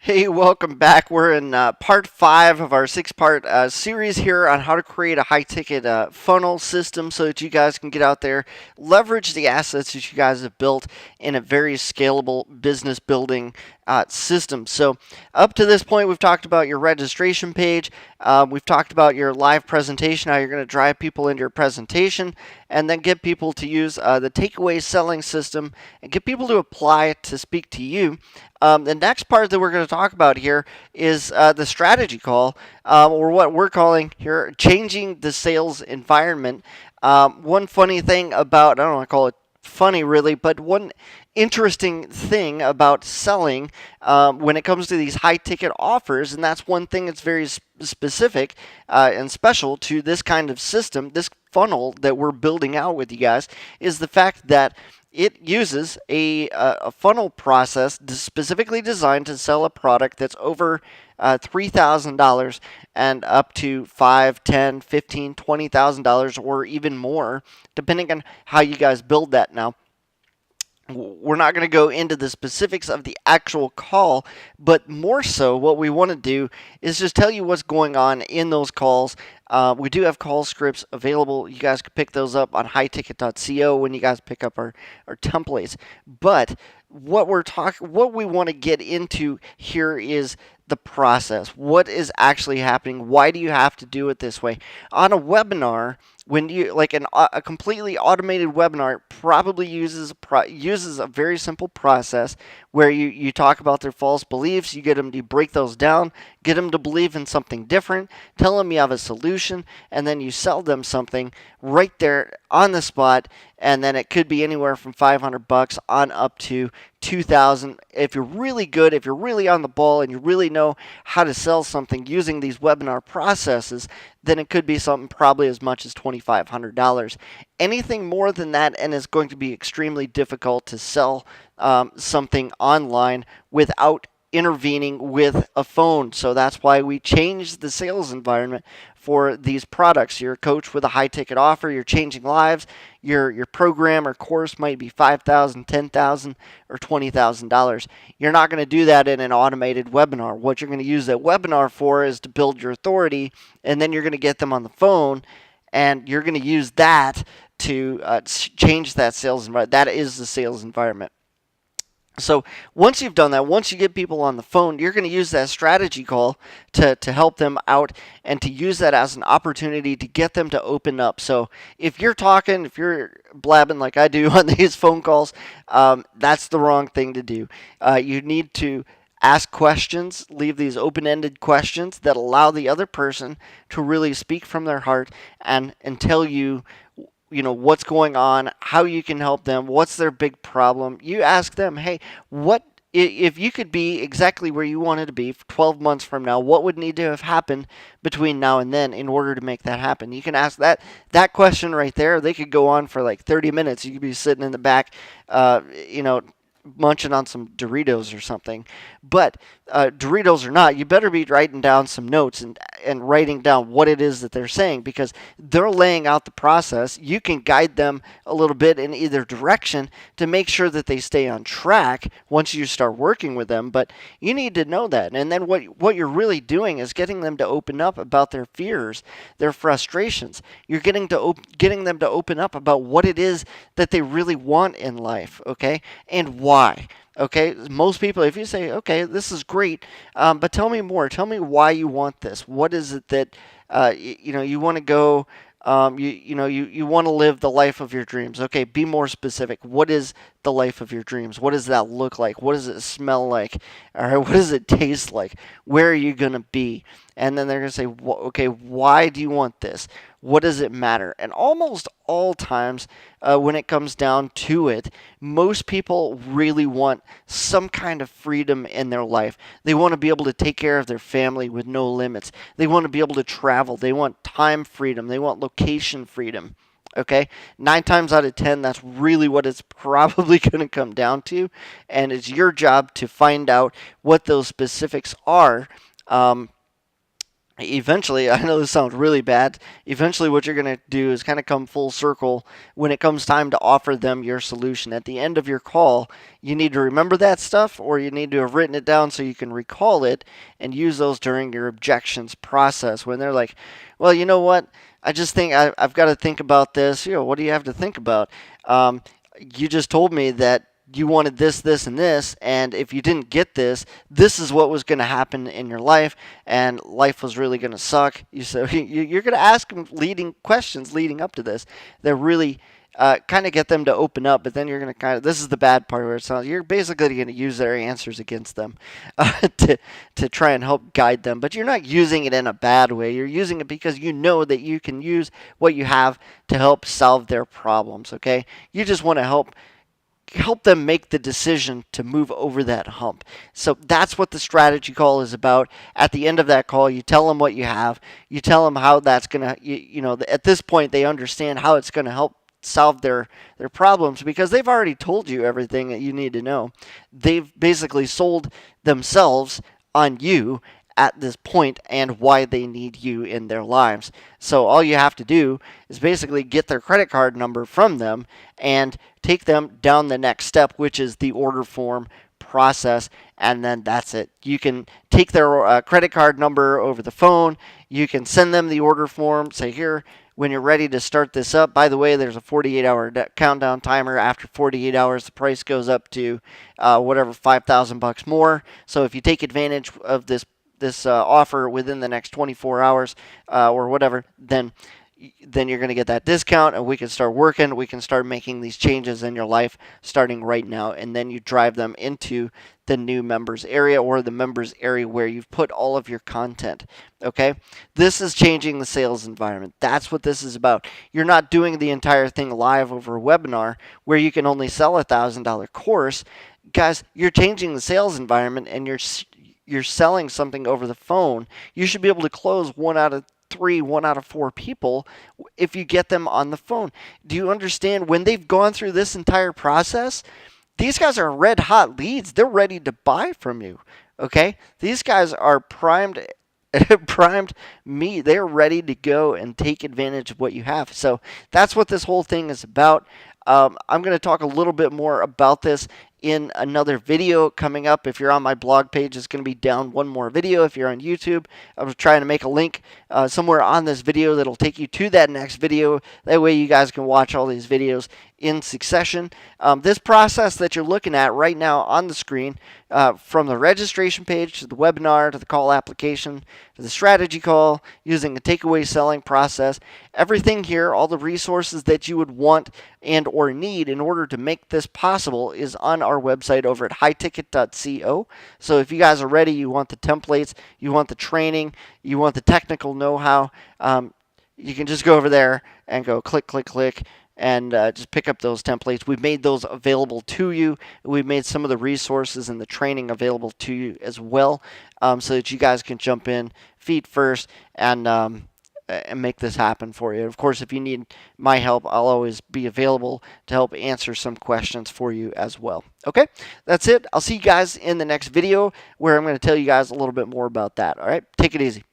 Hey, welcome back. We're in part five of our six-part series here on how to create a high-ticket funnel system so that you guys can get out there, leverage the assets that you guys have built in a very scalable business building system. So, up to this point, we've talked about your registration page. We've talked about your live presentation, how you're going to drive people into your presentation, and then get people to use the takeaway selling system and get people to apply to speak to you. The next part that we're going to talk about here is the strategy call, or what we're calling here changing the sales environment. One funny thing about, I don't want to call it funny really, but one interesting thing about selling when it comes to these high ticket offers, and that's one thing that's very specific and special to this kind of system, this funnel that we're building out with you guys, is the fact that it uses a funnel process specifically designed to sell a product that's over $3,000 and up to $5, 10, 15, $20,000 or even more, depending on how you guys build that. Now, we're not going to go into the specifics of the actual call, but more so, what we want to do is just tell you what's going on in those calls. We do have call scripts available. You guys can pick those up on highticket.co when you guys pick up our templates. But what we want to get into here is the process. What is actually happening? Why do you have to do it this way? On a webinar, when you like a completely automated webinar, probably uses a very simple process where you talk about their false beliefs, you break those down, get them to believe in something different, tell them you have a solution, and then you sell them something right there on the spot. And then it could be anywhere from $500 on up to 2,000. If you're really good, if you're really on the ball, and you really know how to sell something using these webinar processes, then it could be something probably as much as $2,500. Anything more than that, and it's going to be extremely difficult to sell something online without intervening with a phone. So that's why we changed the sales environment for these products. You're a coach with a high ticket offer, you're changing lives. Your program or course might be $5,000, $10,000, or $20,000. You're not going to do that in an automated webinar. What you're going to use that webinar for is to build your authority, and then you're going to get them on the phone, and you're going to use that to change that sales environment. That is the sales environment. So once you've done that, once you get people on the phone, you're going to use that strategy call to help them out and to use that as an opportunity to get them to open up. So if you're blabbing like I do on these phone calls, that's the wrong thing to do. You need to ask questions, leave these open-ended questions that allow the other person to really speak from their heart and tell you what's going on, how you can help them, what's their big problem. You ask them, hey, what if you could be exactly where you wanted to be 12 months from now, what would need to have happened between now and then in order to make that happen? You can ask that question right there. They could go on for like 30 minutes. You could be sitting in the back, munching on some Doritos or something. But Doritos or not, you better be writing down some notes and writing down what it is that they're saying, because they're laying out the process. You can guide them a little bit in either direction to make sure that they stay on track once you start working with them. But you need to know that. And then what you're really doing is getting them to open up about their fears, their frustrations. You're getting them to open up about what it is that they really want in life, okay? And why. Okay, most people, if you say, okay, this is great, but tell me more. Tell me why you want this. What is it that you want to go? You want to live the life of your dreams. Okay, be more specific. What is the life of your dreams? What does that look like? What does it smell like? All right, what does it taste like? Where are you gonna be? And then they're gonna say, okay, why do you want this? What does it matter? And almost all times, when it comes down to it, most people really want some kind of freedom in their life. They want to be able to take care of their family with no limits. They want to be able to travel. They want time freedom. They want location freedom. Okay, 9 times out of 10, that's really what it's probably going to come down to, and it's your job to find out what those specifics are. eventually, I know this sounds really bad, eventually what you're going to do is kind of come full circle when it comes time to offer them your solution. At the end of your call, you need to remember that stuff, or you need to have written it down so you can recall it and use those during your objections process. When they're like, well, you know what? I just think I've got to think about this. What do you have to think about? You just told me that you wanted this, this, and this, and if you didn't get this, this is what was going to happen in your life, and life was really going to suck. You're going to ask them leading questions leading up to this that really kind of get them to open up, but then you're going to this is the bad part where it sounds, you're basically going to use their answers against them to try and help guide them, but you're not using it in a bad way. You're using it because you know that you can use what you have to help solve their problems, okay? You just want to help them make the decision to move over that hump. So that's what the strategy call is about. At the end of that call, you tell them what you have. You tell them how that's going to, at this point, they understand how it's going to help solve their problems because they've already told you everything that you need to know. They've basically sold themselves on you at this point and why they need you in their lives. So all you have to do is basically get their credit card number from them and take them down the next step, which is the order form process, and then that's it. You can take their credit card number over the phone. You can send them the order form, say, here, when you're ready to start this up, by the way, there's a 48-hour countdown timer. After 48 hours, the price goes up to whatever, $5,000 more. So if you take advantage of this offer within the next 24 hours or whatever, then you're going to get that discount, and we can start working. We can start making these changes in your life starting right now, and then you drive them into the new members area or the members area where you've put all of your content. Okay, this is changing the sales environment. That's what this is about. You're not doing the entire thing live over a webinar where you can only sell a $1,000 course. Guys, you're changing the sales environment, and you're selling something over the phone. You should be able to close 1 out of 3, 1 out of 4 people if you get them on the phone. Do you understand? When they've gone through this entire process, these guys are red hot leads. They're ready to buy from you. Okay? These guys are primed meat. They're ready to go and take advantage of what you have. So that's what this whole thing is about. I'm going to talk a little bit more about this in another video coming up. If you're on my blog page, it's going to be down one more video. If you're on YouTube, I'm trying to make a link somewhere on this video that'll take you to that next video. That way you guys can watch all these videos in succession. This process that you're looking at right now on the screen, from the registration page to the webinar to the call application to the strategy call, using the takeaway selling process, everything here, all the resources that you would want and or need in order to make this possible is on our website over at highticket.co. So if you guys are ready, you want the templates, you want the training, you want the technical know-how, you can just go over there and go click, click, click, and just pick up those templates. We've made those available to you. We've made some of the resources and the training available to you as well, so that you guys can jump in feet first and make this happen for you. Of course, if you need my help, I'll always be available to help answer some questions for you as well. Okay, that's it. I'll see you guys in the next video where I'm going to tell you guys a little bit more about that. All right, take it easy.